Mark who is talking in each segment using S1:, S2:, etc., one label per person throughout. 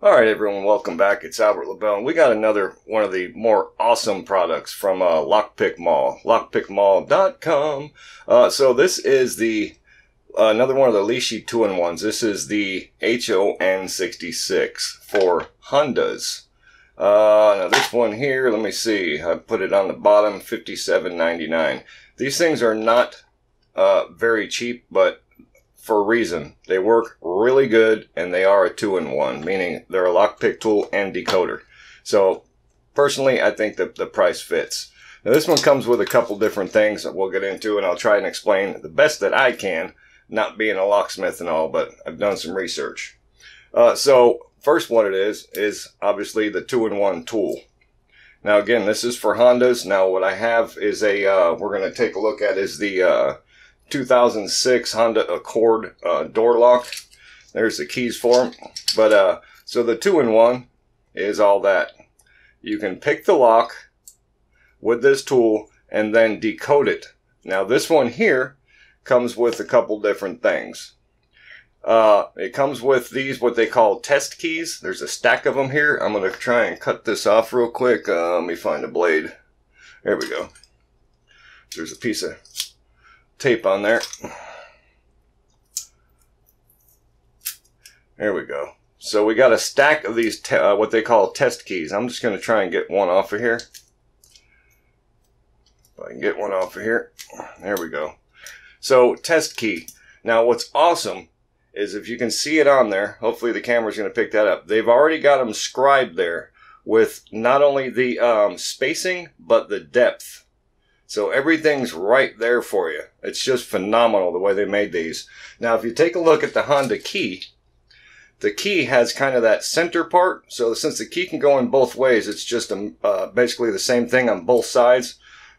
S1: Alright everyone, welcome back. It's Albert LaBelle, and we got another one of the more awesome products from Lockpick Mall, lockpickmall.com. So this is the another one of the Lishi 2-in-1s. This is the HON66 for Hondas. Now this one here, let me see, I put it on the bottom, $57.99. These things are not very cheap, but for a reason. They work really good, and they are a 2-in-1, meaning they're a lockpick tool and decoder. So personally, I think that the price fits. Now this one comes with a couple different things that we'll get into, and I'll try and explain the best that I can, not being a locksmith and all, but I've done some research. So first, what it is obviously the 2-in-1 tool. Now again, this is for Hondas. Now what I have is we're going to take a look at is the 2006 Honda Accord door lock. There's the keys for them. But so the 2-in-1 is all that. You can pick the lock with this tool and then decode it. Now this one here comes with a couple different things. It comes with these, what they call test keys. There's a stack of them here. I'm going to try and cut this off real quick. Let me find a blade. There we go. There's a piece of tape on there. There we go. So we got a stack of these what they call test keys. I'm just going to try and get one off of here. If I can get one off of here. There we go. So test key. Now what's awesome is if you can see it on there, hopefully the camera's going to pick that up. They've already got them scribed there with not only the spacing but the depth. So everything's right there for you. It's just phenomenal the way they made these. Now if you take a look at the Honda key, the key has kind of that center part. So since the key can go in both ways, it's just basically the same thing on both sides.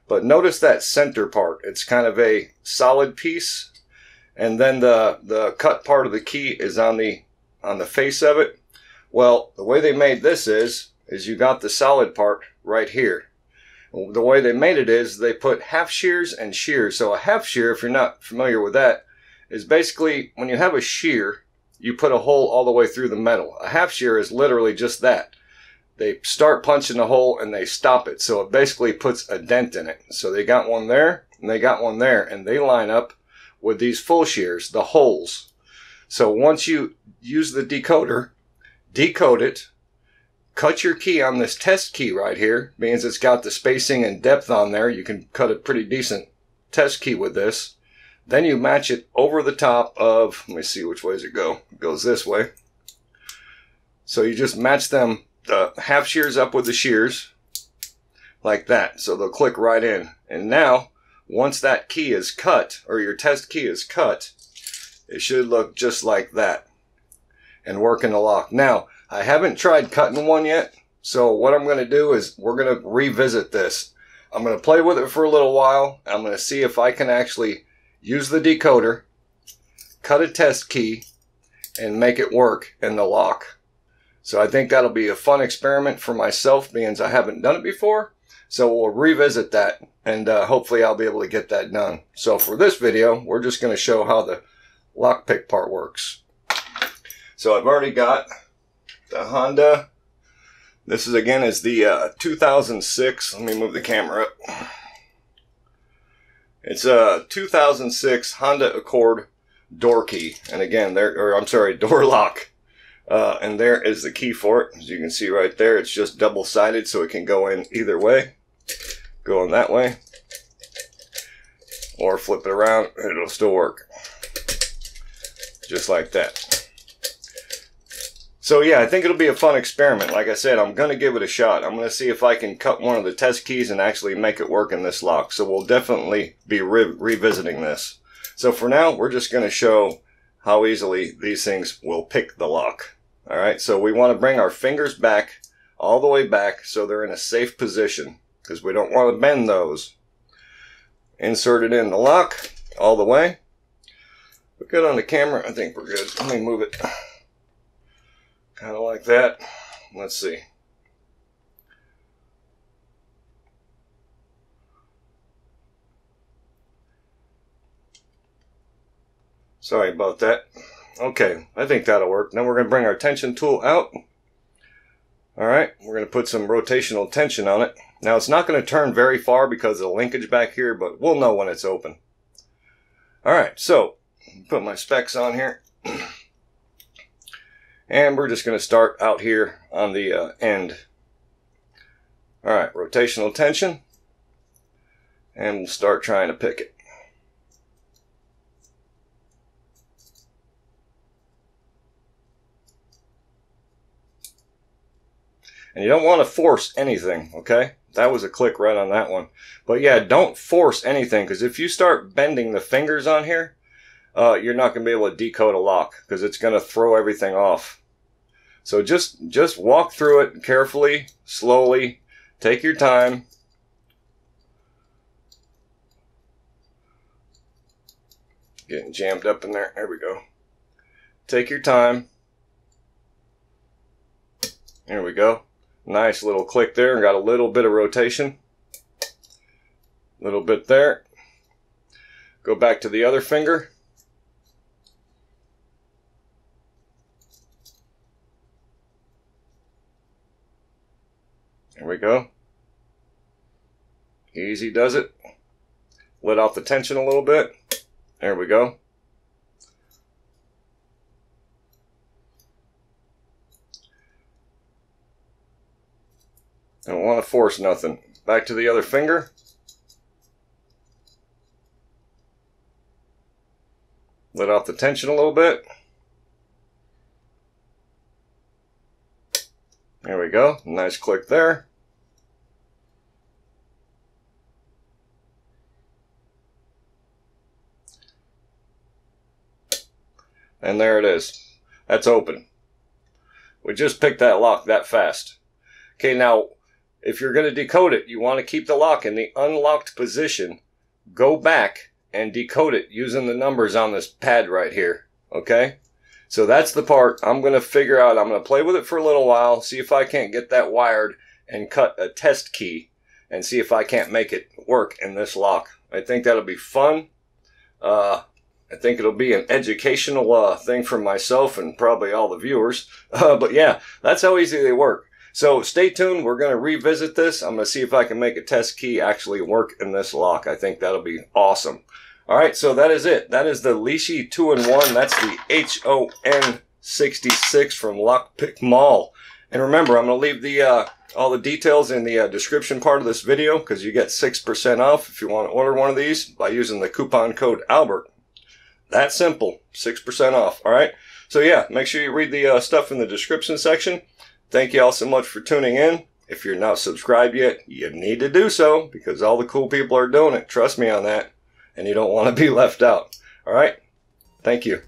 S1: But notice that center part. It's kind of a solid piece. And then the cut part of the key is on the face of it. Well, the way they made this is you got the solid part right here. The way they made it is they put half shears and shears. So a half shear, if you're not familiar with that, is basically when you have a shear, you put a hole all the way through the metal. A half shear is literally just that. They start punching the hole and they stop it. So it basically puts a dent in it. So they got one there and they got one there, and they line up with these full shears, the holes. So once you use the decoder, decode it, cut your key on this test key right here, means it's got the spacing and depth on there. You can cut a pretty decent test key with this. Then you match it over the top of, let me see which ways it go. It goes this way. So you just match them, the half shears up with the shears, like that. So they'll click right in. And now, once that key is cut, or your test key is cut, it should look just like that and work in the lock. Now, I haven't tried cutting one yet, so what I'm going to do is we're going to revisit this. I'm going to play with it for a little while. I'm going to see if I can actually use the decoder, cut a test key, and make it work in the lock. So I think that'll be a fun experiment for myself, being I haven't done it before. So we'll revisit that, and hopefully I'll be able to get that done. So for this video, we're just going to show how the lockpick part works. So I've already got the Honda. This is again is the 2006. Let me move the camera up. It's a 2006 Honda Accord door key, and again door lock. And there is the key for it. As you can see right there, it's just double-sided, so it can go in either way. Go in that way, or flip it around, and it'll still work. Just like that. So yeah, I think it'll be a fun experiment. Like I said, I'm going to give it a shot. I'm going to see if I can cut one of the test keys and actually make it work in this lock. So we'll definitely be revisiting this. So for now, we're just going to show how easily these things will pick the lock. Alright, so we want to bring our fingers back, all the way back, so they're in a safe position, because we don't want to bend those. Insert it in the lock, all the way. We're good on the camera. I think we're good. Let me move it. Kind of like that. Let's see. Sorry about that. Okay, I think that'll work. Now we're going to bring our tension tool out. Alright, we're going to put some rotational tension on it. Now it's not going to turn very far because of the linkage back here, but we'll know when it's open. Alright, so put my specs on here. And we're just going to start out here on the end. Alright, rotational tension. And we'll start trying to pick it. And you don't want to force anything, okay? That was a click right on that one. But yeah, don't force anything, because if you start bending the fingers on here, you're not going to be able to decode a lock, because it's going to throw everything off. So just walk through it carefully, slowly, take your time. Getting jammed up in there. There we go. Take your time. There we go. Nice little click there, and got a little bit of rotation. Little bit there. Go back to the other finger. There we go. Easy does it. Let off the tension a little bit. There we go. Don't want to force nothing. Back to the other finger. Let off the tension a little bit. There we go. Nice click there. And there it is. That's open. We just picked that lock that fast. Okay, now if you're going to decode it, you want to keep the lock in the unlocked position. Go back and decode it using the numbers on this pad right here. Okay? So that's the part I'm going to figure out. I'm going to play with it for a little while, see if I can't get that wired and cut a test key and see if I can't make it work in this lock. I think that'll be fun. I think it'll be an educational thing for myself and probably all the viewers. But yeah, that's how easy they work. So stay tuned. We're going to revisit this. I'm going to see if I can make a test key actually work in this lock. I think that'll be awesome. All right, so that is it. That is the Lishi 2-in-1. That's the HON66 from Lockpick Mall. And remember, I'm going to leave the all the details in the description part of this video, because you get 6% off if you want to order one of these by using the coupon code Albert. That simple, 6% off. All right. So yeah, make sure you read the stuff in the description section. Thank you all so much for tuning in. If you're not subscribed yet, you need to do so, because all the cool people are doing it. Trust me on that. And you don't want to be left out. All right. Thank you.